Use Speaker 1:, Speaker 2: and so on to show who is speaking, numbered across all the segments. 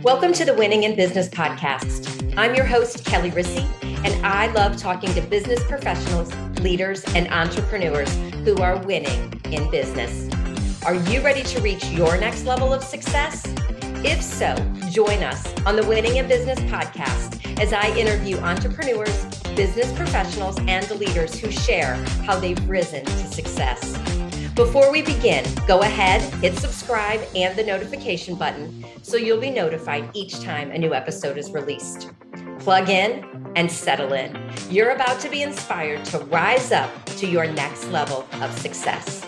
Speaker 1: Welcome to the Winning in Business podcast. I'm your host, Kelly Rissy, and I love talking to business professionals, leaders, and entrepreneurs who are winning in business. Are you ready to reach your next level of success? If so, join us on the Winning in Business podcast as I interview entrepreneurs, business professionals, and leaders who share how they've risen to success. Before we begin, go ahead, hit subscribe and the notification button so you'll be notified each time a new episode is released. Plug in and settle in. You're about to be inspired to rise up to your next level of success.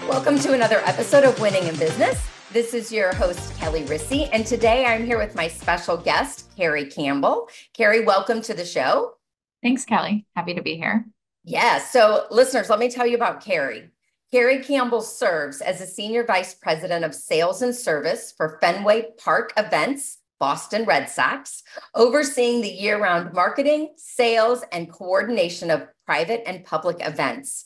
Speaker 1: Welcome to another episode of Winning in Business. This is your host, Kelly Rissy, and today I'm here with my special guest, Carrie Campbell. Carrie, welcome to the show.
Speaker 2: Thanks, Kelly. Happy to be here.
Speaker 1: Yeah, so listeners, let me tell you about Carrie. Carrie Campbell serves as a Senior Vice President of Sales and Service for Fenway ParkEvents, Boston Red Sox, overseeing the year-round marketing, sales, and coordination of private and public events.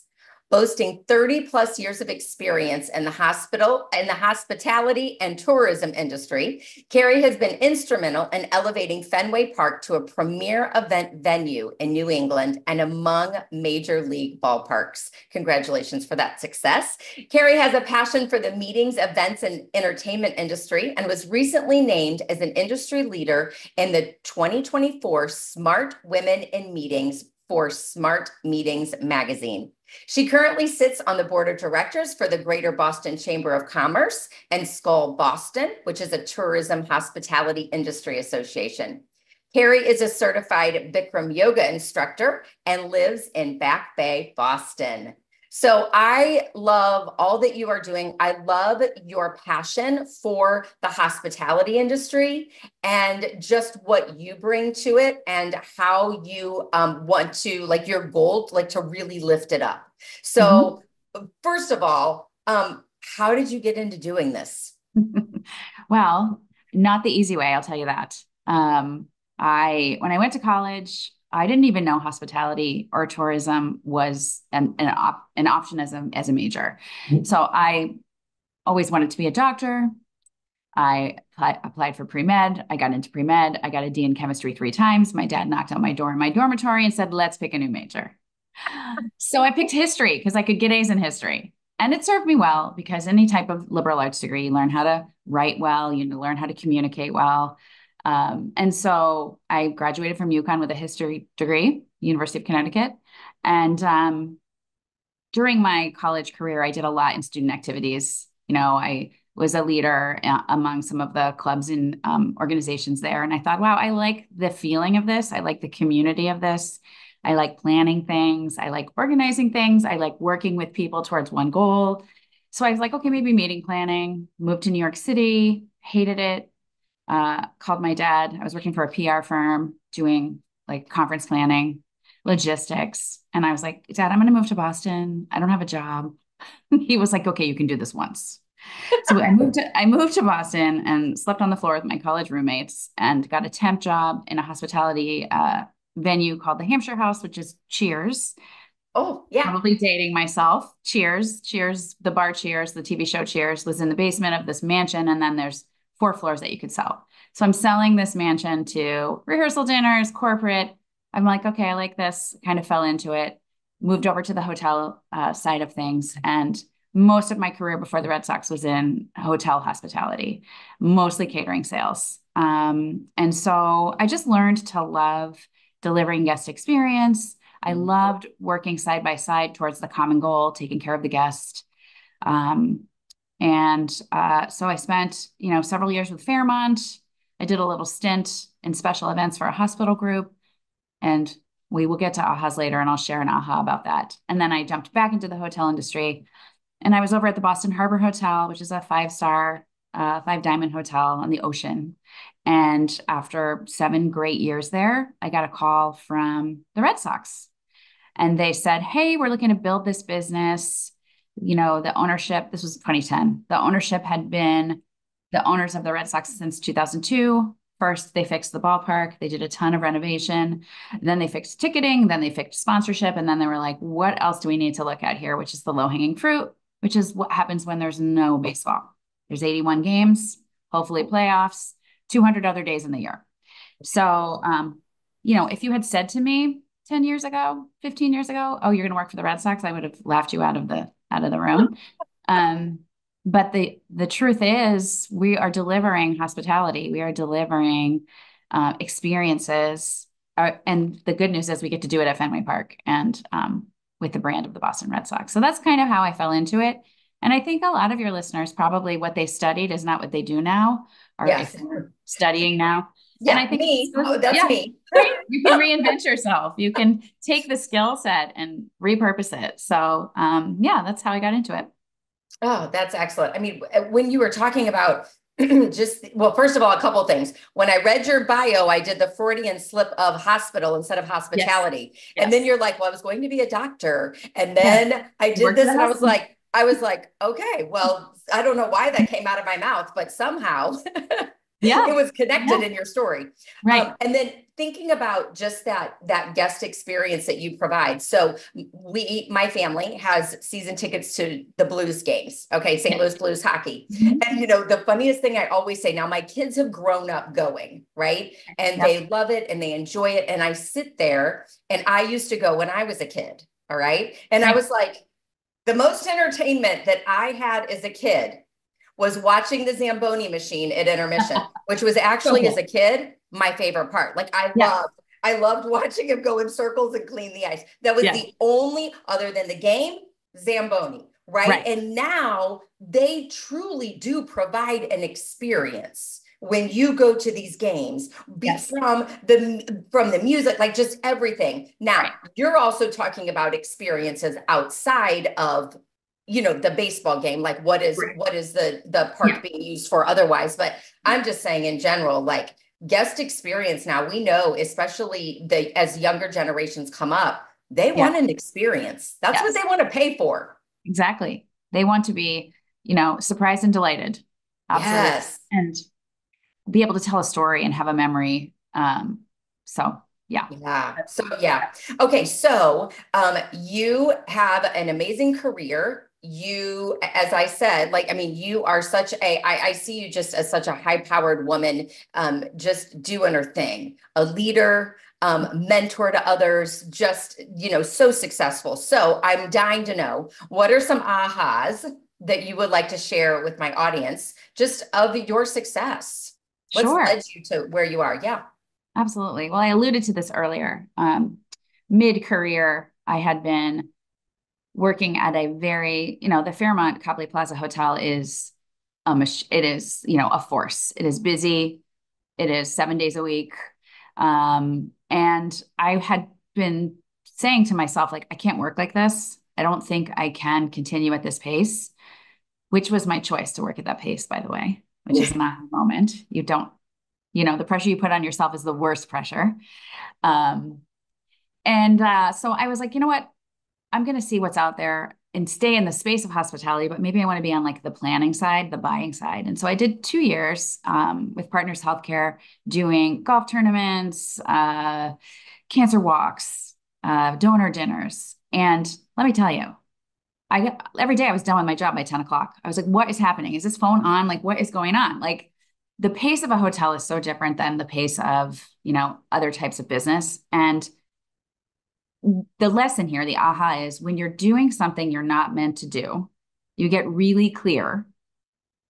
Speaker 1: Boasting 30 plus years of experience in the hospitality and tourism industry, Carrie has been instrumental in elevating Fenway Park to a premier event venue in New England and among major league ballparks. Congratulations for that success. Carrie has a passion for the meetings, events, and entertainment industry and was recently named as an industry leader in the 2024 Smart Women in Meetings for Smart Meetings magazine. She currently sits on the board of directors for the Greater Boston Chamber of Commerce and Skull Boston, which is a tourism hospitality industry association. Carrie is a certified Bikram yoga instructor and lives in Back Bay, Boston. So I love all that you are doing. I love your passion for the hospitality industry and just what you bring to it and how you want to, like your goal, like to really lift it up. So First of all, how did you get into doing this?
Speaker 2: Well, not the easy way, I'll tell you that. When I went to college, I didn't even know hospitality or tourism was an option as a major. So I always wanted to be a doctor. I applied for pre-med. I got into pre-med. I got a D in chemistry 3 times. My dad knocked on my door in my dormitory and said, let's pick a new major. So I picked history because I could get A's in history. And it served me well because any type of liberal arts degree, you learn how to write well, you learn how to communicate well. And so I graduated from UConn with a history degree, University of Connecticut. And during my college career, I did a lot in student activities. I was a leader among some of the clubs and organizations there. And I thought, wow, I like the feeling of this. I like the community of this. I like planning things. I like organizing things. I like working with people towards one goal. So I was like, okay, maybe meeting planning. Moved to New York City, hated it. Called my dad. I was working for a PR firm doing like conference planning, logistics. And I was like, Dad, I'm going to move to Boston. I don't have a job. He was like, okay, you can do this once. So I moved to Boston and slept on the floor with my college roommates and got a temp job in a hospitality venue called the Hampshire House, which is Cheers.
Speaker 1: Oh, yeah.
Speaker 2: Probably dating myself. Cheers, the bar Cheers, the TV show Cheers was in the basement of this mansion. And then there's 4 floors that you could sell. So I'm selling this mansion to rehearsal dinners, corporate. I'm like, okay, I like this. Kind of fell into it. Moved over to the hotel side of things. And most of my career before the Red Sox was in hotel hospitality, mostly catering sales. And so I just learned to love delivering guest experience. I loved working side by side towards the common goal, taking care of the guest. So I spent, several years with Fairmont. I did a little stint in special events for a hospital group, and we will get to ahas later, and I'll share an aha about that. And then I jumped back into the hotel industry, and I was over at the Boston Harbor Hotel, which is a 5-star, 5-diamond hotel on the ocean. And after 7 great years there, I got a call from the Red Sox, and they said, hey, we're looking to build this business. The ownership, this was 2010. The ownership had been the owners of the Red Sox since 2002. First, they fixed the ballpark. They did a ton of renovation. Then they fixed ticketing. Then they fixed sponsorship. And then they were like, what else do we need to look at here? Which is the low-hanging fruit, which is what happens when there's no baseball. There's 81 games, hopefully playoffs, 200 other days in the year. So, if you had said to me 10 years ago, 15 years ago, oh, you're going to work for the Red Sox, I would have laughed you out of the room. But the truth is, we are delivering hospitality. We are delivering experiences. And the good news is we get to do it at Fenway Park and with the brand of the Boston Red Sox. So that's kind of how I fell into it. And I think a lot of your listeners, probably what they studied is not what they do now, or
Speaker 1: Yes.
Speaker 2: if they're studying now. And
Speaker 1: Yeah,
Speaker 2: I think
Speaker 1: me. Oh, that's
Speaker 2: yeah,
Speaker 1: me.
Speaker 2: right. You can reinvent yourself. You can take the skill set and repurpose it. So that's how I got into it.
Speaker 1: Oh, that's excellent. I mean, when you were talking about well, first of all, a couple of things. When I read your bio, I did the Freudian slip of hospital instead of
Speaker 2: Yes.
Speaker 1: hospitality. And then
Speaker 2: Yes.
Speaker 1: you're like, well, I was going to be a doctor. And
Speaker 2: Yes.
Speaker 1: then I did
Speaker 2: Worked at
Speaker 1: this
Speaker 2: a
Speaker 1: and
Speaker 2: hospital.
Speaker 1: I was like, okay, well, I don't know why that came out of my mouth, but somehow it
Speaker 2: Yeah.
Speaker 1: was connected
Speaker 2: Yeah.
Speaker 1: in your story.
Speaker 2: Right.
Speaker 1: And then thinking about just that guest experience that you provide. So my family has season tickets to the Blues games. Okay, St.
Speaker 2: Yes.
Speaker 1: Louis Blues hockey.
Speaker 2: Mhm.
Speaker 1: And the funniest thing I always say, now my kids have grown up going, right? And
Speaker 2: Yep.
Speaker 1: they love it and they enjoy it. And I sit there and I used to go when I was a kid. All right. And I
Speaker 2: Right.
Speaker 1: was like, the most entertainment that I had as a kid was watching the Zamboni machine at intermission, which was
Speaker 2: So
Speaker 1: actually as a
Speaker 2: cool.
Speaker 1: kid my favorite part. Like
Speaker 2: Yeah.
Speaker 1: I loved watching him go in circles and clean the ice. That was
Speaker 2: Yes.
Speaker 1: the only, other than the game, Zamboni, right?
Speaker 2: Right.
Speaker 1: And now they truly do provide an experience when you go to these games, be
Speaker 2: Yes.
Speaker 1: from the music, like just everything. Now,
Speaker 2: Right.
Speaker 1: you're also talking about experiences outside of the baseball game, like
Speaker 2: Right.
Speaker 1: what is the
Speaker 2: Yeah.
Speaker 1: park being used for otherwise. But I'm just saying in general, like guest experience, now we know, especially as younger generations come up, they
Speaker 2: Yeah.
Speaker 1: want an experience. That's what they
Speaker 2: Yes.
Speaker 1: want to pay for.
Speaker 2: Exactly. They want to be, surprised and delighted. Absolutely.
Speaker 1: Yes.
Speaker 2: And be able to tell a story and have a memory. So yeah.
Speaker 1: Yeah. So yeah. Okay. So you have an amazing career. You, as I said, like, I mean, you are I see you just as such a high-powered woman, just doing her thing, a leader, mentor to others, just, so successful. So I'm dying to know, what are some ahas that you would like to share with my audience, just of your success? What's
Speaker 2: Sure.
Speaker 1: led you to where you are? Yeah.
Speaker 2: Absolutely. Well, I alluded to this earlier. Mid-career, I had been working at a very, the Fairmont Copley Plaza Hotel is it is, a force. It is busy. It is 7 days a week. And I had been saying to myself, like, I can't work like this. I don't think I can continue at this pace, which was my choice to work at that pace, by the way, which is an aha moment. You don't, the pressure you put on yourself is the worst pressure. Um, and so I was like, you know what? I'm going to see what's out there and stay in the space of hospitality, but maybe I want to be on like the planning side, the buying side. And so I did 2 years with Partners Healthcare doing golf tournaments, cancer walks, donor dinners. And let me tell you, every day I was done with my job by 10 o'clock. I was like, what is happening? Is this phone on? Like, what is going on? Like, the pace of a hotel is so different than the pace of, other types of business. And the lesson here, the aha is when you're doing something you're not meant to do, you get really clear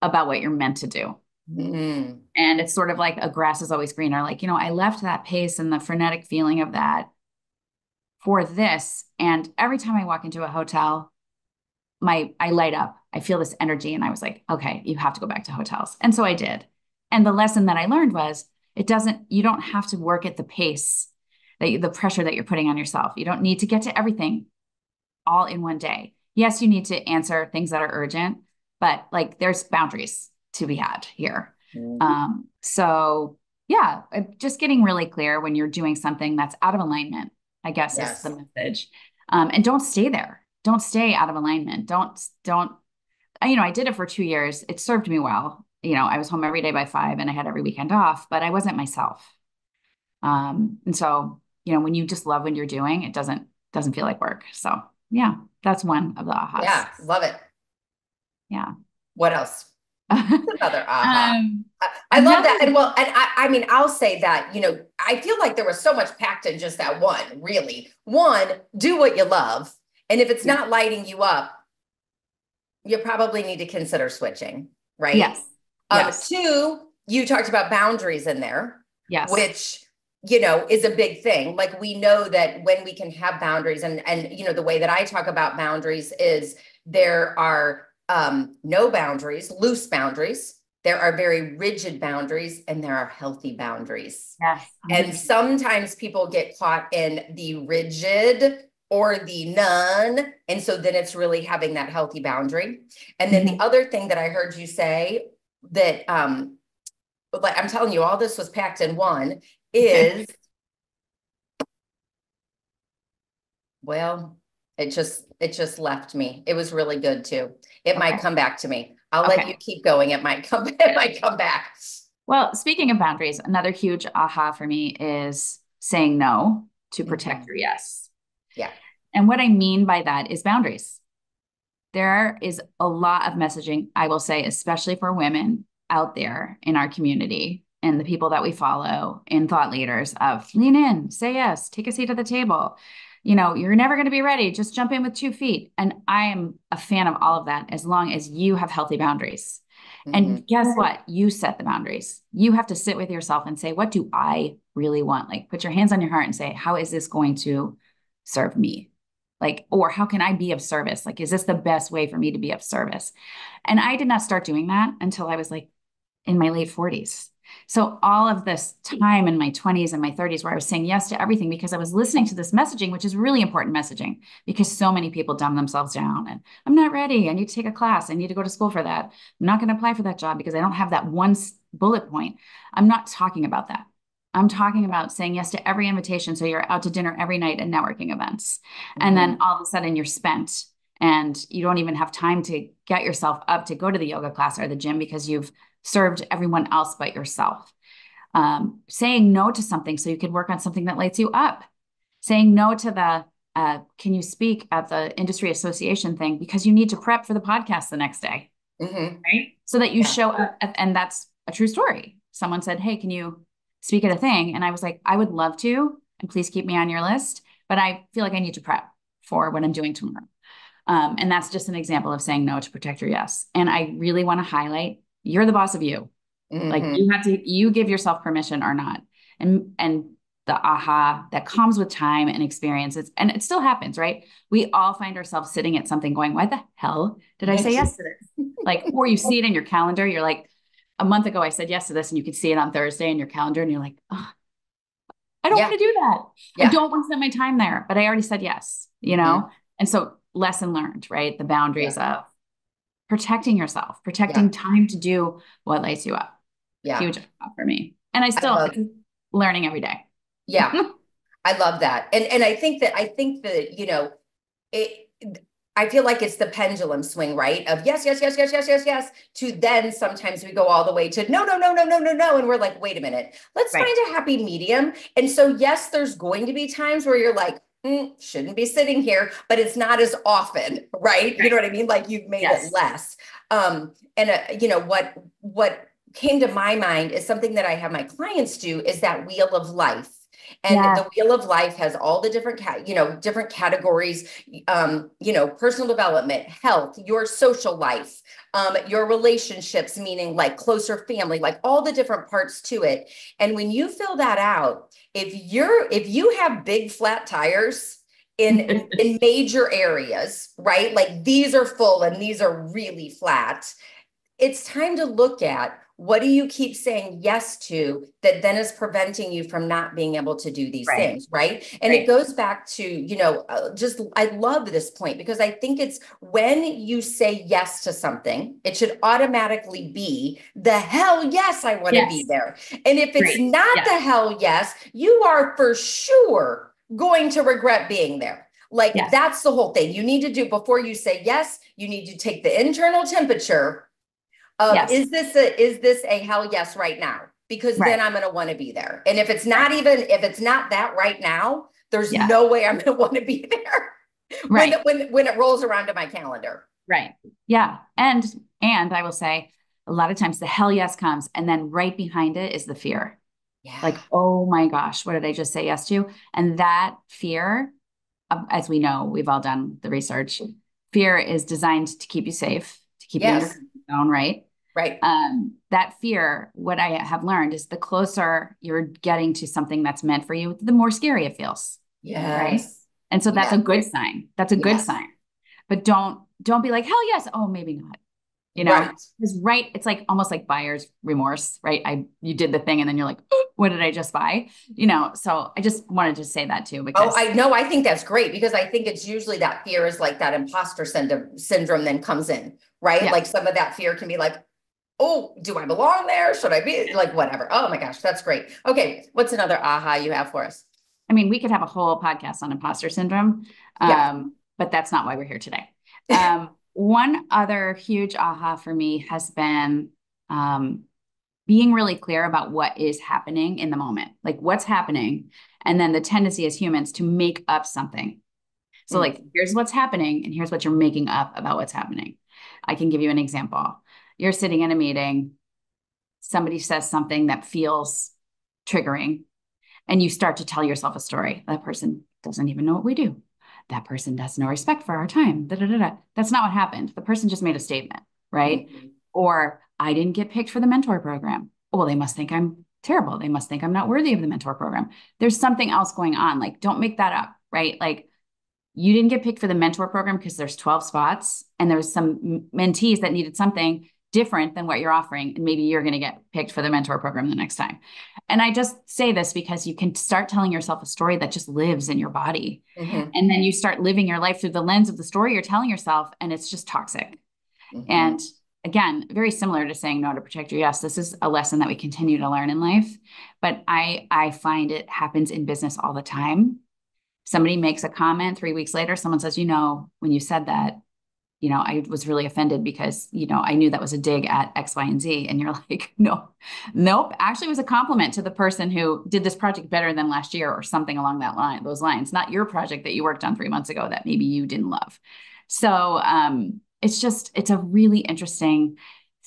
Speaker 2: about what you're meant to do.
Speaker 1: Mm.
Speaker 2: And it's sort of like a grass is always greener. Like, I left that pace and the frenetic feeling of that for this. And every time I walk into a hotel, I light up. I feel this energy. And I was like, okay, you have to go back to hotels. And so I did. And the lesson that I learned was you don't have to work at the pace the pressure that you're putting on yourself. You don't need to get to everything all in one day. Yes, you need to answer things that are urgent, but like there's boundaries to be had here.
Speaker 1: Mm.
Speaker 2: So yeah, just getting really clear when you're doing something that's out of alignment, I guess is
Speaker 1: Yes.
Speaker 2: the message. And don't stay there. Don't stay out of alignment. Don't, I did it for 2 years. It served me well. I was home every day by 5 and I had every weekend off, but I wasn't myself. And so, when you just love what you're doing, it doesn't feel like work. So yeah, that's one of the ahas.
Speaker 1: Yeah. Love it.
Speaker 2: Yeah.
Speaker 1: What else? Another aha.
Speaker 2: Um,
Speaker 1: I love that.
Speaker 2: another,
Speaker 1: And well, and I mean, I'll say that, I feel like there was so much packed in just that one, really. One, do what you love. And if it's
Speaker 2: yeah.
Speaker 1: not lighting you up, you probably need to consider switching, right?
Speaker 2: Yes. Yes.
Speaker 1: Two, you talked about boundaries in there,
Speaker 2: Yes.
Speaker 1: which, is a big thing. Like we know that when we can have boundaries and the way that I talk about boundaries is there are no boundaries, loose boundaries. There are very rigid boundaries and there are healthy boundaries.
Speaker 2: Yes.
Speaker 1: And
Speaker 2: 100%.
Speaker 1: sometimes people get caught in the rigid or the none. And so then it's really having that healthy boundary. And then the other thing that I heard you say that, like I'm telling you, all this was packed in one is, well, it just left me. It was really good too. It might
Speaker 2: Okay.
Speaker 1: come back to me. I'll let you
Speaker 2: Okay.
Speaker 1: keep going. It might come back.
Speaker 2: Well, speaking of boundaries, another huge aha for me is saying no to protect your
Speaker 1: Mhm.
Speaker 2: yes.
Speaker 1: Yeah.
Speaker 2: And what I mean by that is boundaries. There is a lot of messaging, I will say, especially for women out there in our community and the people that we follow and thought leaders of lean in, say yes, take a seat at the table. You're never going to be ready. Just jump in with 2 feet. And I am a fan of all of that as long as you have healthy boundaries.
Speaker 1: Mhm.
Speaker 2: And guess what? You set the boundaries. You have to sit with yourself and say, what do I really want? Like put your hands on your heart and say, how is this going to serve me? Like, or how can I be of service? Like, is this the best way for me to be of service? And I did not start doing that until I was like in my late 40s. So all of this time in my 20s and my 30s where I was saying yes to everything because I was listening to this messaging, which is really important messaging because so many people dumb themselves down and I'm not ready. I need to take a class. I need to go to school for that. I'm not going to apply for that job because I don't have that one bullet point. I'm not talking about that. I'm talking about saying yes to every invitation. So you're out to dinner every night at networking events. And then
Speaker 1: Mhm.
Speaker 2: all of a sudden you're spent and you don't even have time to get yourself up to go to the yoga class or the gym because you've served everyone else but yourself. Saying no to something so you can work on something that lights you up. Saying no to the can you speak at the industry association thing because you need to prep for the podcast the next day,
Speaker 1: Mhm.
Speaker 2: right? So that you
Speaker 1: Yeah.
Speaker 2: show up, and that's a true story. Someone said, hey, can you speak at a thing? And I was like, I would love to, and please keep me on your list, but I feel like I need to prep for what I'm doing tomorrow. And that's just an example of saying no to protect your yes. And I really want to highlight you're the boss of you. Like
Speaker 1: Mhm.
Speaker 2: you give yourself permission or not. And the aha that comes with time and experience. And it still happens, right? We all find ourselves sitting at something going, why the hell did I say yes to this? Like, or you see it in your calendar. You're like, a month ago, I said yes to this, and you could see it on Thursday in your calendar, and you're like, oh, I don't
Speaker 1: Yeah.
Speaker 2: want to do that. I
Speaker 1: Yeah.
Speaker 2: don't want to spend my time there, but I already said yes,
Speaker 1: Mhm.
Speaker 2: And so lesson learned, right? The
Speaker 1: Yeah.
Speaker 2: boundaries of protecting yourself, protecting
Speaker 1: Yeah.
Speaker 2: time to do what lights you up.
Speaker 1: Yeah.
Speaker 2: Huge for me. And I
Speaker 1: I
Speaker 2: still
Speaker 1: love,
Speaker 2: it's learning every day.
Speaker 1: yeah. I love that. And I think that, it I feel like it's the pendulum swing, right? Of yes, yes, yes, yes, yes, yes, yes, to then sometimes we go all the way to no, no, no, no, no, no, no. And we're like, wait a minute, let's
Speaker 2: Right.
Speaker 1: find a happy medium. And so, yes, there's going to be times where you're like, shouldn't be sitting here, but it's not as often, right? You
Speaker 2: Right.
Speaker 1: know what I mean? Like you've made it
Speaker 2: Yes.
Speaker 1: less. And what came to my mind is something that I have my clients do is that wheel of life. And
Speaker 2: Yeah.
Speaker 1: the wheel of life has all the different categories, personal development, health, your social life, your relationships, meaning like closer family, like all the different parts to it. And when you fill that out, if you have big flat tires in major areas, right? Like these are full and these are really flat, it's time to look at what do you keep saying yes to that then is preventing you from not being able to do these
Speaker 2: Right.
Speaker 1: things, right? And it
Speaker 2: Right.
Speaker 1: goes back to, just I love this point because I think it's when you say yes to something, it should automatically be the hell yes, I want to be
Speaker 2: Yes.
Speaker 1: there. And if it's
Speaker 2: Great.
Speaker 1: not
Speaker 2: Yes.
Speaker 1: the hell yes, you are for sure going to regret being there. Like
Speaker 2: Yes.
Speaker 1: that's the whole thing. You need to do before you say yes, you need to take the internal temperature of
Speaker 2: Yes.
Speaker 1: is this a hell yes right now? Because then
Speaker 2: Right.
Speaker 1: I'm going to want to be there. And
Speaker 2: Right.
Speaker 1: if it's not that right now, there's
Speaker 2: Yeah.
Speaker 1: no way I'm going to want to be there when
Speaker 2: Right.
Speaker 1: when it rolls around to my calendar.
Speaker 2: Right. Yeah. And I will say a lot of times the hell yes comes, and then right behind it is the fear.
Speaker 1: Yeah.
Speaker 2: Like, oh my gosh, what did I just say yes to? And that fear, as we know, we've all done the research. Fear is designed to keep you safe, to keep you in your
Speaker 1: Yes.
Speaker 2: comfort zone, right?
Speaker 1: Right.
Speaker 2: That fear, what I have learned is the closer you're getting to something that's meant for you, the more scary it feels, right?
Speaker 1: Yes.
Speaker 2: And so that's a
Speaker 1: Yes.
Speaker 2: good sign. That's a good
Speaker 1: Yes.
Speaker 2: sign. But don't be like, hell yes. Oh, maybe not.
Speaker 1: Right.
Speaker 2: Because right, it's like almost like buyer's remorse, right? You did the thing and then you're like, oh, what did I just buy? So I just wanted to say that too,
Speaker 1: Oh,
Speaker 2: because
Speaker 1: I know. I think that's great because I think it's usually that fear is like that imposter syndrome then comes in, right?
Speaker 2: yeah,
Speaker 1: Like some of that fear can be like, oh, do I belong there? Should I be like whatever? Oh my gosh, that's great. Okay, what's another aha you have for us?
Speaker 2: I mean, we could have a whole podcast on imposter syndrome,
Speaker 1: Yeah.
Speaker 2: but that's not why we're here today. One other huge aha for me has been um, being really clear about what is happening in the moment, like what's happening, and then the tendency as humans to make up something. So, like,
Speaker 1: Mm,
Speaker 2: here's what's happening, and here's what you're making up about what's happening. I can give you an example. You're sitting in a meeting, somebody says something that feels triggering, and you start to tell yourself a story. That person doesn't even know what we do. That person has no respect for our time. Da, da, da, da. That's not what happened. The person just made a statement, right?
Speaker 1: mhm.
Speaker 2: Or I didn't get picked for the mentor program. Well, they must think I'm terrible. They must think I'm not worthy of the mentor program. There's something else going on. Like, don't make that up, right? Like, you didn't get picked for the mentor program because there's 12 spots and there was some mentees that needed something different than what you're offering. And maybe you're going to get picked for the mentor program the next time. And I just say this because you can start telling yourself a story that just lives in your body.
Speaker 1: Mhm.
Speaker 2: And then you start living your life through the lens of the story you're telling yourself, and it's just toxic.
Speaker 1: Mhm.
Speaker 2: And again, very similar to saying no to protect your yes. This is a lesson that we continue to learn in life, but I find it happens in business all the time. Somebody makes a comment 3 weeks later, someone says, when you said that, I was really offended because, I knew that was a dig at X, Y, and Z. And you're like, no, nope. Actually, it was a compliment to the person who did this project better than last year or something along those lines, not your project that you worked on 3 months ago that maybe you didn't love. So it's a really interesting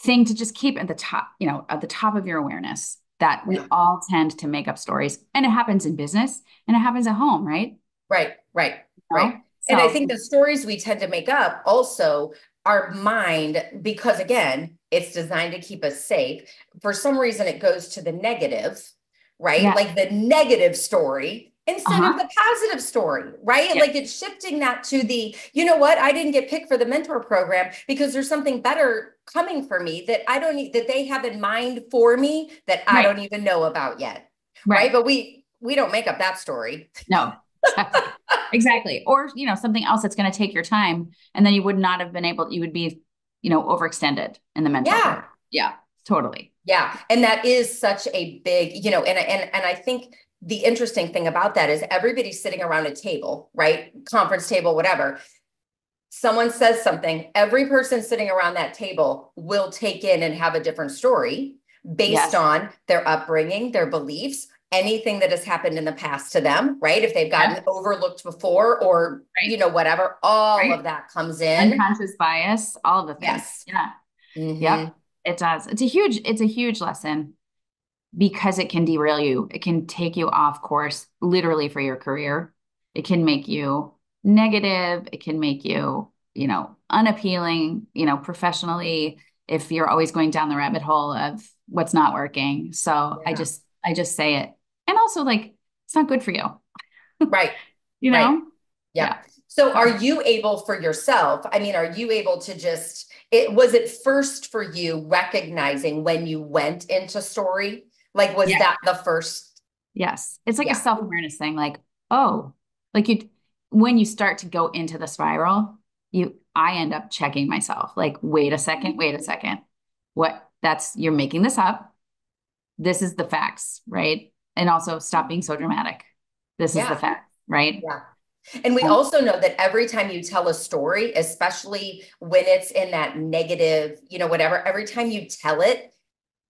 Speaker 2: thing to just keep at the top of your awareness that we
Speaker 1: Yeah.
Speaker 2: all tend to make up stories, and it happens in business and it happens at home, right?
Speaker 1: Right, right, right.
Speaker 2: know?
Speaker 1: And I
Speaker 2: So
Speaker 1: think the stories we tend to make up also our mind, because again, it's designed to keep us safe. For some reason, it goes to the negative, right?
Speaker 2: yeah,
Speaker 1: Like the negative story instead of
Speaker 2: uh-huh.
Speaker 1: the positive story, right?
Speaker 2: Yeah,
Speaker 1: Like it's shifting that to the, you know what, I didn't get picked for the mentor program because there's something better coming for me that I don't need, that they have in mind for me that I
Speaker 2: right,
Speaker 1: don't even know about yet. Right.
Speaker 2: right.
Speaker 1: But we don't make up that story.
Speaker 2: No, exactly. Exactly. Or, something else that's going to take your time. And then you would not have been able, you would be, overextended in the mentor
Speaker 1: Yeah.
Speaker 2: program. Yeah, totally.
Speaker 1: Yeah, and that is such a big, and I think the interesting thing about that is everybody's sitting around a table, right? Conference table, whatever. Someone says something, every person sitting around that table will take in and have a different story based
Speaker 2: Yes.
Speaker 1: on their upbringing, their beliefs, anything that has happened in the past to them, right? If they've
Speaker 2: Yep.
Speaker 1: gotten overlooked before or,
Speaker 2: Right.
Speaker 1: whatever, all
Speaker 2: Right.
Speaker 1: of that comes in.
Speaker 2: Unconscious bias, all of the things.
Speaker 1: Yes.
Speaker 2: Yeah.
Speaker 1: Mm-hmm.
Speaker 2: Yep. It does. It's a huge lesson because it can derail you. It can take you off course literally for your career. It can make you negative. It can make you, unappealing, professionally if you're always going down the rabbit hole of what's not working. So I
Speaker 1: Yeah.
Speaker 2: just I just say it. And also like it's not good for you,
Speaker 1: Right.
Speaker 2: you
Speaker 1: Right.
Speaker 2: know?
Speaker 1: Yeah.
Speaker 2: Yeah.
Speaker 1: So
Speaker 2: So
Speaker 1: are you able for yourself? I mean, are you able to just, was it first for you recognizing when you went into story? Like, was
Speaker 2: yeah.
Speaker 1: that the first?
Speaker 2: Yes. It's like a
Speaker 1: Yeah.
Speaker 2: self-awareness thing. Like, oh, like when you start to go into the spiral, I end up checking myself. Like, wait a second, wait a second. You're making this up. This is the facts, right? And also stop being so dramatic. This is the
Speaker 1: Yeah.
Speaker 2: fact, right?
Speaker 1: Yeah. And we
Speaker 2: Um,
Speaker 1: also know that every time you tell a story, especially when it's in that negative, whatever, every time you tell it,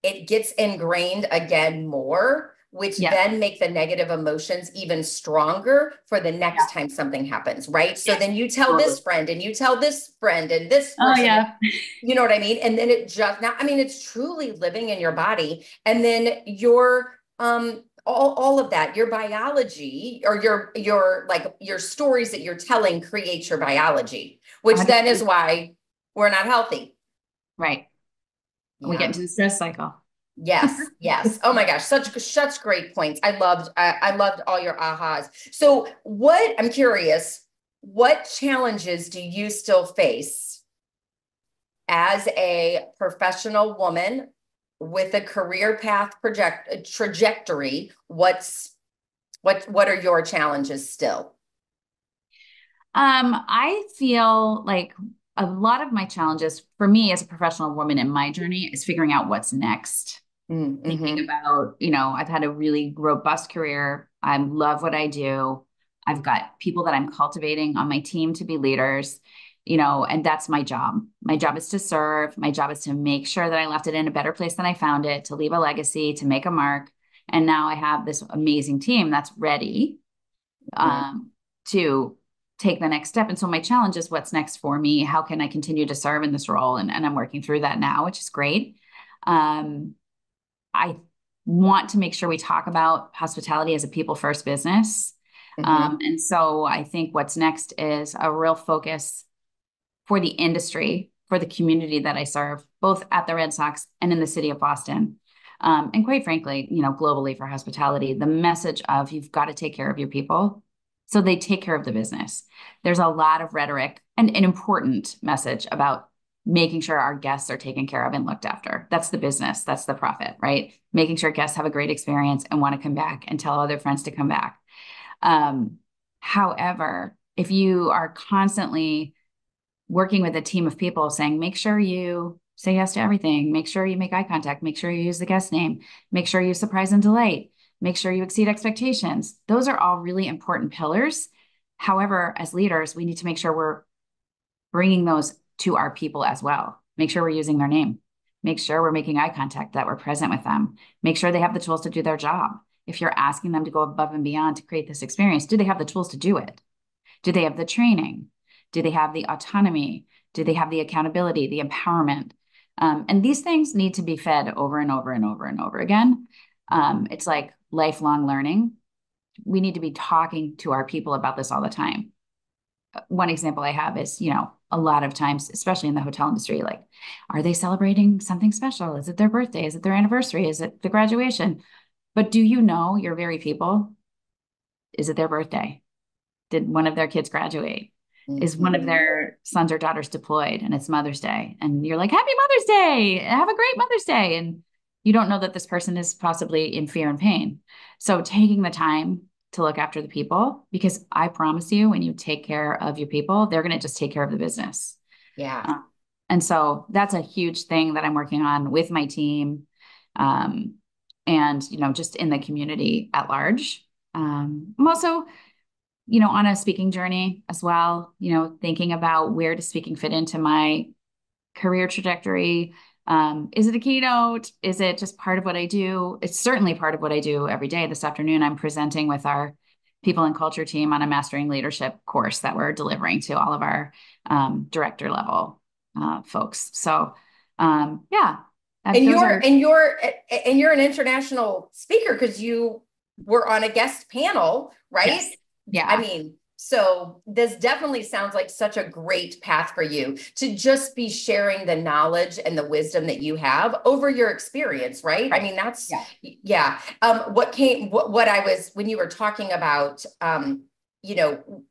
Speaker 1: it gets ingrained again more, which
Speaker 2: Yeah.
Speaker 1: then make the negative emotions even stronger for the
Speaker 2: Yeah.
Speaker 1: next time something happens, right? So
Speaker 2: Yes.
Speaker 1: then you tell
Speaker 2: Totally.
Speaker 1: this friend and you tell this friend and this
Speaker 2: Oh
Speaker 1: person,
Speaker 2: yeah.
Speaker 1: you know what I mean? And then it just now, I mean, it's truly living in your body. And then your all of that, your biology or your like your stories that you're telling creates your biology, which then is
Speaker 2: 100%.
Speaker 1: why we're not healthy.
Speaker 2: Right. We get
Speaker 1: Yeah.
Speaker 2: into the stress cycle.
Speaker 1: Yes, yes. Oh my gosh, such great points. I loved all your ahas. So what I'm curious, what challenges do you still face as a professional woman with a career path trajectory? What are your challenges still?
Speaker 2: I feel like a lot of my challenges for me as a professional woman in my journey is figuring out what's next. Thinking
Speaker 1: Mm-hmm.
Speaker 2: about, I've had a really robust career. I love what I do. I've got people that I'm cultivating on my team to be leaders, and that's my job. My job is to serve. My job is to make sure that I left it in a better place than I found it, to leave a legacy, to make a mark. And now I have this amazing team that's ready
Speaker 1: Mm-hmm.
Speaker 2: to take the next step. And so my challenge is what's next for me? How can I continue to serve in this role? And I'm working through that now, which is great. Um, I want to make sure we talk about hospitality as a people first business.
Speaker 1: Mm-hmm.
Speaker 2: And so I think what's next is a real focus for the industry, for the community that I serve, both at the Red Sox and in the city of Boston. And quite frankly, globally for hospitality, the message of you've got to take care of your people so they take care of the business. There's a lot of rhetoric and an important message about making sure our guests are taken care of and looked after. That's the business, that's the profit, right? Making sure guests have a great experience and want to come back and tell other friends to come back. Um, However, if you are constantly working with a team of people saying, make sure you say yes to everything, make sure you make eye contact, make sure you use the guest name, make sure you surprise and delight, make sure you exceed expectations. Those are all really important pillars. However, as leaders, we need to make sure we're bringing those to our people as well. Make sure we're using their name. Make sure we're making eye contact, that we're present with them. Make sure they have the tools to do their job. If you're asking them to go above and beyond to create this experience, do they have the tools to do it? Do they have the training? Do they have the autonomy? Do they have the accountability, the empowerment? And these things need to be fed over and over and over and over again. It's like lifelong learning. We need to be talking to our people about this all the time. One example I have is, a lot of times, especially in the hotel industry, like, are they celebrating something special? Is it their birthday? Is it their anniversary? Is it the graduation? But do you know your very people? Is it their birthday? Did one of their kids graduate? Is one of
Speaker 1: Mm-hmm.
Speaker 2: their sons or daughters deployed and it's Mother's Day? And you're like, Happy Mother's Day. Have a great Mother's Day. And you don't know that this person is possibly in fear and pain. So taking the time to look after the people, because I promise you, when you take care of your people, they're going to just take care of the business.
Speaker 1: Yeah.
Speaker 2: Uh, and so that's a huge thing that I'm working on with my team. Um, and, just in the community at large. I'm also on a speaking journey as well, thinking about where does speaking fit into my career trajectory. Is it a keynote? Is it just part of what I do? It's certainly part of what I do every day. This afternoon, I'm presenting with our people and culture team on a mastering leadership course that we're delivering to all of our director level folks. So, yeah,
Speaker 1: And
Speaker 2: those
Speaker 1: you're
Speaker 2: are,
Speaker 1: and you're and you're an international speaker because you were on a guest panel, right?
Speaker 2: yes.
Speaker 1: I
Speaker 2: Yeah.
Speaker 1: mean, so this definitely sounds like such a great path for you to just be sharing the knowledge and the wisdom that you have over your experience, right? I
Speaker 2: Right.
Speaker 1: mean, that's
Speaker 2: Yeah.
Speaker 1: yeah. What I was when you were talking about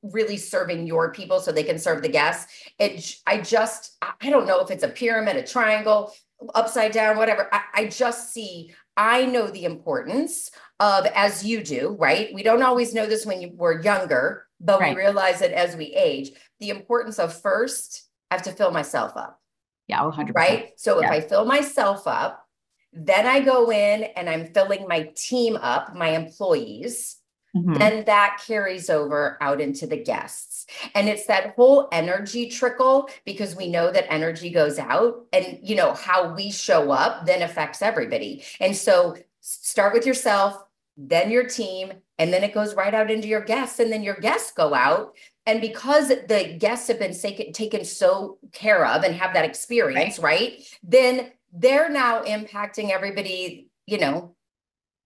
Speaker 1: really serving your people so they can serve the guests. I don't know if it's a pyramid, a triangle, upside down, whatever. I just see, I know the importance of, as you do, right? We don't always know this when we're younger, but we
Speaker 2: Right.
Speaker 1: realize it as we age, the importance of first, I have to fill myself up,
Speaker 2: Yeah. 100%.
Speaker 1: right? So if
Speaker 2: Yeah.
Speaker 1: I fill myself up, then I go in and I'm filling my team up, my employees,
Speaker 2: Mhm.
Speaker 1: then that carries over out into the guests. And it's that whole energy trickle, because we know that energy goes out, and how we show up then affects everybody. And so start with yourself, then your team, and then it goes right out into your guests, and then your guests go out. And because the guests have been taken so care of and have that experience, right? Then they're now impacting everybody,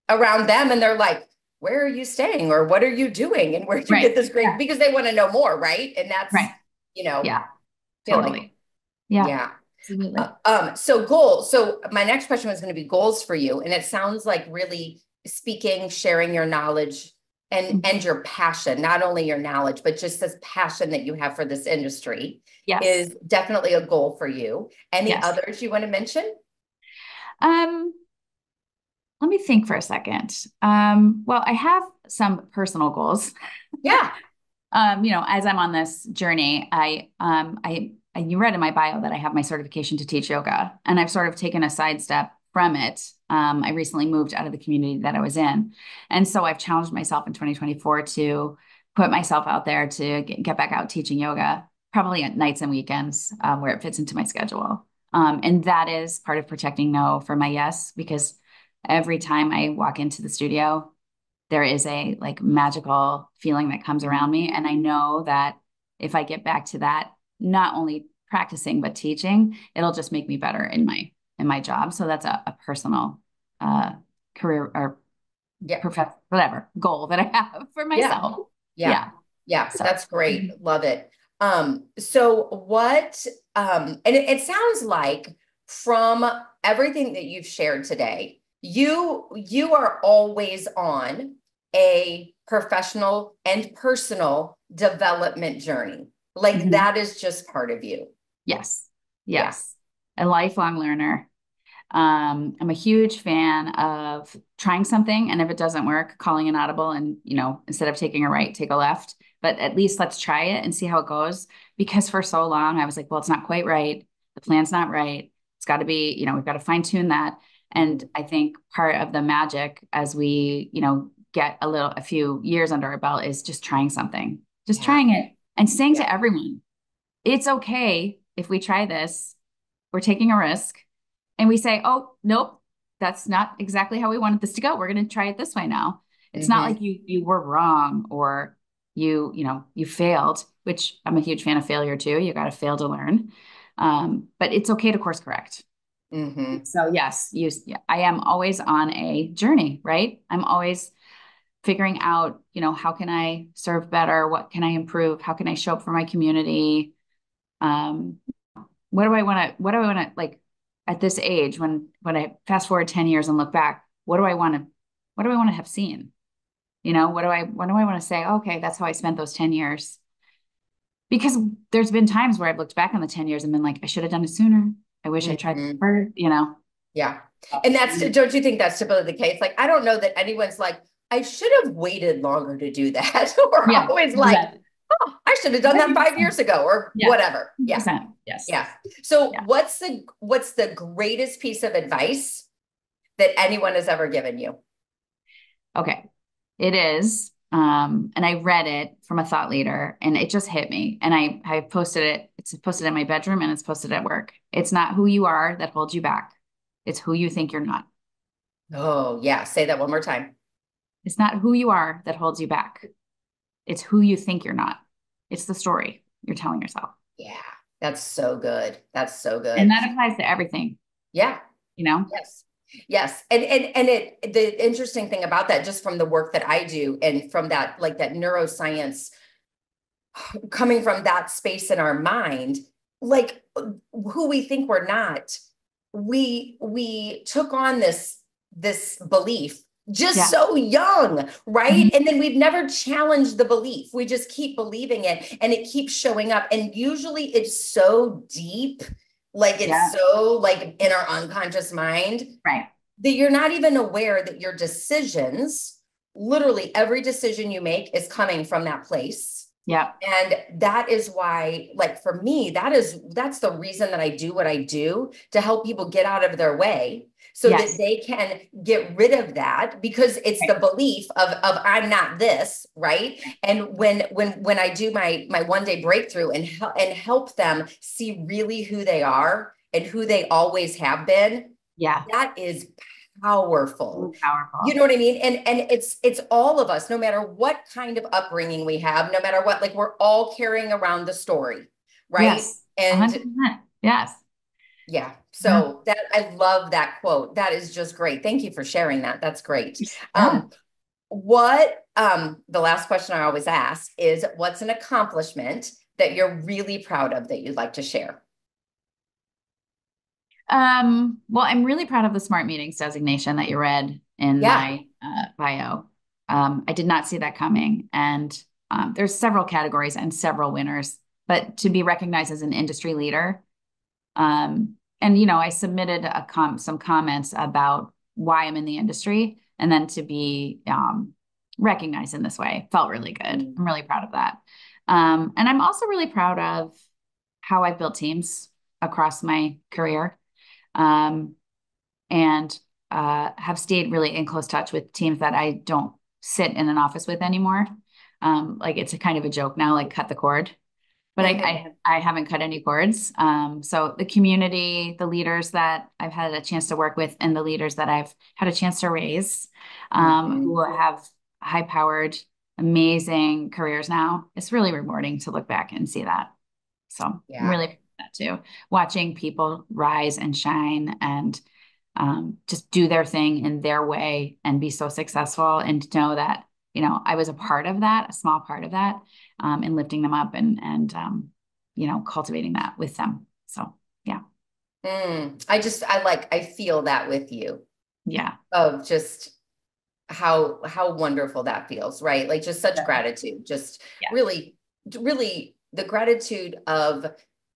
Speaker 1: around them. And they're like, where are you staying? Or what are you doing? And where did you get this great? Because they want to know more, right? And that's,
Speaker 2: yeah,
Speaker 1: feeling.
Speaker 2: totally. Yeah.
Speaker 1: Yeah.
Speaker 2: Absolutely.
Speaker 1: So goals. So my next question was going to be goals for you. And it sounds like really speaking, sharing your knowledge and your passion, not only your knowledge, but just this passion that you have for this industry is definitely a goal for you. Any others you want to mention?
Speaker 2: Let me think for a second. Well, I have some personal goals.
Speaker 1: Yeah.
Speaker 2: As I'm on this journey, you read in my bio that I have my certification to teach yoga, and I've sort of taken a sidestep from it. I recently moved out of the community that I was in. And so I've challenged myself in 2024 to put myself out there to get back out teaching yoga, probably at nights and weekends, where it fits into my schedule. And that is part of protecting no for my yes, because every time I walk into the studio, there is a like magical feeling that comes around me. And I know that if I get back to that, not only practicing, but teaching, it'll just make me better in my job. So that's a personal career or whatever goal that I have for myself.
Speaker 1: Yeah. So that's great. Love it. So what, and it sounds like from everything that you've shared today, you are always on a professional and personal development journey. Like that is just part of you.
Speaker 2: Yes. A lifelong learner. I'm a huge fan of trying something, and if it doesn't work, calling an audible and, instead of taking a right, take a left, but at least let's try it and see how it goes. Because for so long I was like, well, it's not quite right. The plan's not right. It's got to be, we've got to fine tune that. And I think part of the magic as we, get a few years under our belt is just trying something, trying it and saying to everyone, it's okay if we try this, we're taking a risk. And we say, oh, nope, that's not exactly how we wanted this to go. We're going to try it this way now. It's not like you were wrong or you failed, which I'm a huge fan of failure too. You got to fail to learn. But it's okay to course correct. So yes, I am always on a journey, right? I'm always figuring out, how can I serve better? What can I improve? How can I show up for my community? What do I want to like at this age when I fast forward 10 years and look back, what do I want to have seen? What do I want to say? Okay, that's how I spent those 10 years. Because there's been times where I've looked back on the 10 years and been like, I should have done it sooner. I wish I tried harder,
Speaker 1: Yeah. And don't you think that's typically the case? Like, I don't know that anyone's like, I should have waited longer to do that. Or always like, oh, I should have done that 5 years ago or whatever.
Speaker 2: Yes.
Speaker 1: Yeah. So what's the greatest piece of advice that anyone has ever given you?
Speaker 2: Okay. It is. And I read it from a thought leader and it just hit me. And I posted it. It's posted in my bedroom and it's posted at work. It's not who you are that holds you back. It's who you think you're not.
Speaker 1: Oh yeah. Say that one more time.
Speaker 2: It's not who you are that holds you back. It's who you think you're not. It's the story you're telling yourself.
Speaker 1: Yeah. That's so good. That's so good.
Speaker 2: And that applies to everything.
Speaker 1: Yeah. Yes. And the interesting thing about that, just from the work that I do and from that, like that neuroscience coming from that space in our mind, like who we think we're not, we took on this belief just so young, right? And then we've never challenged the belief. We just keep believing it and it keeps showing up. And usually it's so deep, like it's so like in our unconscious mind,
Speaker 2: right?
Speaker 1: That you're not even aware that your decisions, literally every decision you make is coming from that place.
Speaker 2: Yeah.
Speaker 1: And that is why, like for me, that's the reason that I do what I do, to help people get out of their way so that they can get rid of that, because it's the belief of I'm not this, right? And when I do my one day breakthrough and help them see really who they are and who they always have been, that is powerful. You
Speaker 2: Powerful.
Speaker 1: know what I mean? And it's all of us, no matter what kind of upbringing we have, no matter what, like we're all carrying around the story, right?
Speaker 2: Yes.
Speaker 1: And
Speaker 2: 100%. Yes.
Speaker 1: yeah,
Speaker 2: Yeah.
Speaker 1: so that I love that quote. That is just great. Thank you for sharing that. That's great.
Speaker 2: Yeah.
Speaker 1: The last question I always ask is what's an accomplishment that you're really proud of that you'd like to share?
Speaker 2: Well, I'm really proud of the smart meetings designation that you read in
Speaker 1: Yeah.
Speaker 2: my bio. I did not see that coming. And there's several categories and several winners, but to be recognized as an industry leader, and I submitted some comments about why I'm in the industry, and then to be recognized in this way felt really good. I'm really proud of that. And I'm also really proud of how I've built teams across my career, um, and have stayed really in close touch with teams that I don't sit in an office with anymore. Like it's a kind of a joke now, like cut the cord, but I haven't cut any cords. So the community, the leaders that I've had a chance to work with, and the leaders that I've had a chance to raise,
Speaker 1: Mhm.
Speaker 2: who have high-powered, amazing careers now, it's really rewarding to look back and see that. So I'm
Speaker 1: Yeah.
Speaker 2: really proud of that too. Watching people rise and shine and just do their thing in their way and be so successful, and to know that, I was a part of that, a small part of that, and lifting them up and cultivating that with them. So yeah.
Speaker 1: I feel that with you
Speaker 2: Yeah.
Speaker 1: of just how wonderful that feels, right? Like just such
Speaker 2: Yeah.
Speaker 1: gratitude, just
Speaker 2: Yeah.
Speaker 1: really, really the gratitude of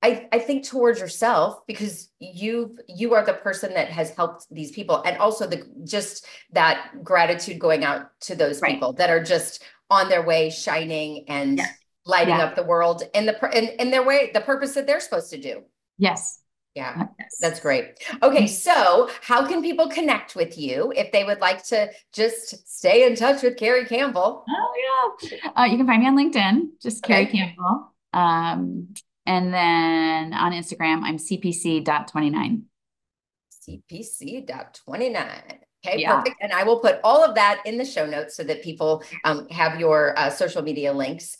Speaker 1: I think towards yourself because you are the person that has helped these people, and also the just that gratitude going out to those
Speaker 2: Right.
Speaker 1: people that are just on their way shining and
Speaker 2: Yeah.
Speaker 1: lighting
Speaker 2: Yeah.
Speaker 1: up the world in their way, the purpose that they're supposed to do.
Speaker 2: Yes.
Speaker 1: Yeah,
Speaker 2: Yes.
Speaker 1: that's great. Okay, so how can people connect with you if they would like to just stay in touch with Carrie Campbell?
Speaker 2: Oh yeah. You can find me on LinkedIn, just Carrie
Speaker 1: Okay,
Speaker 2: Campbell. And then on Instagram, I'm CPC.29.
Speaker 1: CPC.29. Okay,
Speaker 2: Yeah.
Speaker 1: perfect. And I will put all of that in the show notes so that people have your social media links.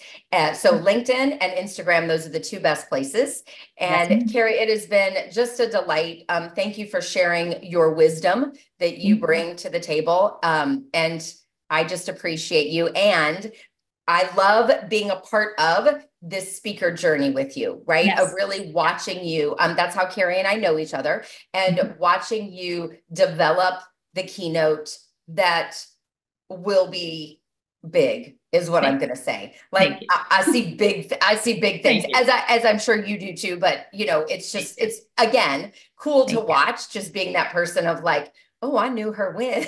Speaker 1: So LinkedIn and Instagram, those are the two best places.
Speaker 2: Yes.
Speaker 1: And Carrie, it has been just a delight. Thank you for sharing your wisdom that you
Speaker 2: Thank you.
Speaker 1: bring to the table. And I just appreciate you. And I love being a part of this speaker journey with you, right? Of
Speaker 2: Yes.
Speaker 1: really
Speaker 2: Yeah.
Speaker 1: watching you. That's how Carrie and I know each other, and watching you develop the keynote that will be big is what I'm
Speaker 2: Thank,
Speaker 1: going to say.
Speaker 2: thank
Speaker 1: Like
Speaker 2: you.
Speaker 1: I see big things
Speaker 2: Thank you.
Speaker 1: as I'm sure you do too, but
Speaker 2: Thank you.
Speaker 1: it's again cool to
Speaker 2: Thank you.
Speaker 1: watch just being that person of like, oh, I knew her win.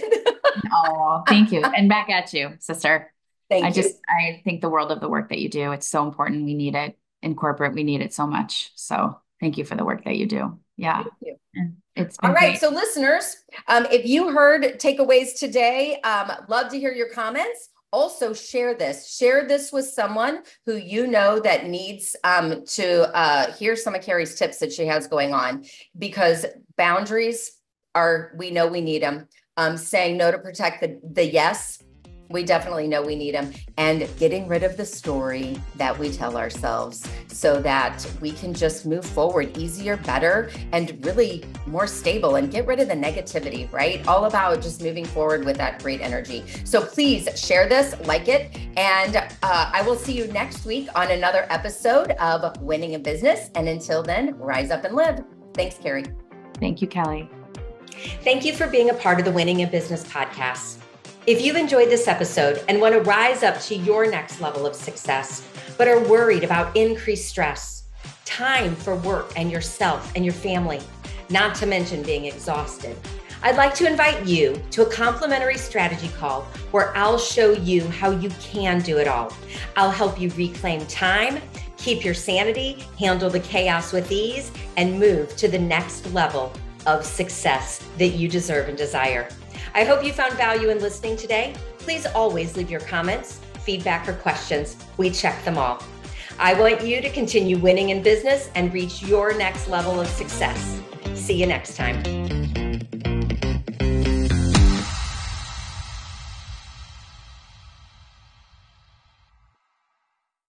Speaker 2: Oh, thank you. And back at you, sister.
Speaker 1: Thank you.
Speaker 2: I think the world of the work that you do. It's so important. We need it in corporate. We need it so much. So thank you for the work that you do. Yeah.
Speaker 1: Thank you.
Speaker 2: And it's
Speaker 1: All
Speaker 2: been
Speaker 1: right,
Speaker 2: great.
Speaker 1: so listeners, if you heard takeaways today, love to hear your comments. Also, share this with someone who you know that needs to hear some of Carrie's tips that she has going on, because boundaries we know we need them. Saying no to protect the yes, we definitely know we need them, and getting rid of the story that we tell ourselves so that we can just move forward easier, better, and really more stable, and get rid of the negativity, right? All about just moving forward with that great energy. So please share this, like it, and I will see you next week on another episode of Winning in Business. And until then, rise up and live. Thanks, Carrie.
Speaker 2: Thank you, Kelly.
Speaker 1: Thank you for being a part of the Winning in Business podcast. If you've enjoyed this episode and want to rise up to your next level of success, but are worried about increased stress, time for work and yourself and your family, not to mention being exhausted, I'd like to invite you to a complimentary strategy call where I'll show you how you can do it all. I'll help you reclaim time, keep your sanity, handle the chaos with ease, and move to the next level of success that you deserve and desire. I hope you found value in listening today. Please always leave your comments, feedback, or questions. We check them all. I want you to continue winning in business and reach your next level of success. See you next time.